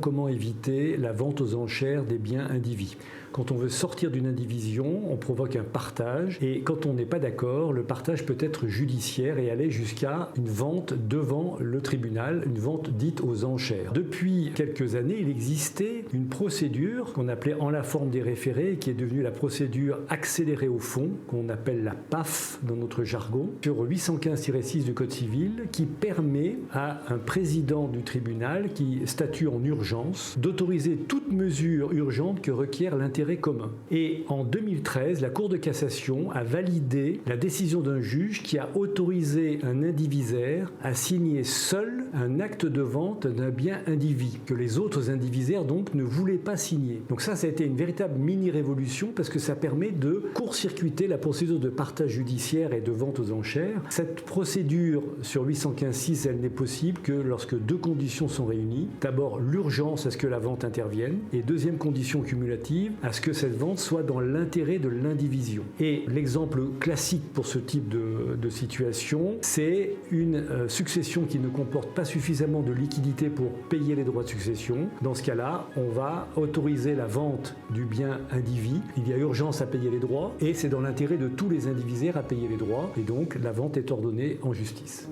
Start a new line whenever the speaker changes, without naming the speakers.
Comment éviter la vente aux enchères des biens indivis? Quand on veut sortir d'une indivision, on provoque un partage et quand on n'est pas d'accord, le partage peut être judiciaire et aller jusqu'à une vente devant le tribunal, une vente dite aux enchères. Depuis quelques années, il existait une procédure qu'on appelait en la forme des référés, qui est devenue la procédure accélérée au fond, qu'on appelle la PAF dans notre jargon, sur 815-6 du Code civil, qui permet à un président du tribunal qui statue en urgence d'autoriser toute mesure urgente que requiert l'intérêt commun. Et en 2013, la Cour de cassation a validé la décision d'un juge qui a autorisé un indivisaire à signer seul un acte de vente d'un bien indivis, que les autres indivisaires donc ne voulaient pas signer. Donc ça a été une véritable mini-révolution parce que ça permet de court-circuiter la procédure de partage judiciaire et de vente aux enchères. Cette procédure sur 815-6, elle n'est possible que lorsque deux conditions sont réunies. D'abord, l'urgence à ce que la vente intervienne et deuxième condition cumulative, à ce que cette vente soit dans l'intérêt de l'indivision. Et l'exemple classique pour ce type de situation, c'est une succession qui ne comporte pas suffisamment de liquidité pour payer les droits de succession. Dans ce cas-là, on va autoriser la vente du bien indivis. Il y a urgence à payer les droits et c'est dans l'intérêt de tous les indivisaires à payer les droits et donc la vente est ordonnée en justice.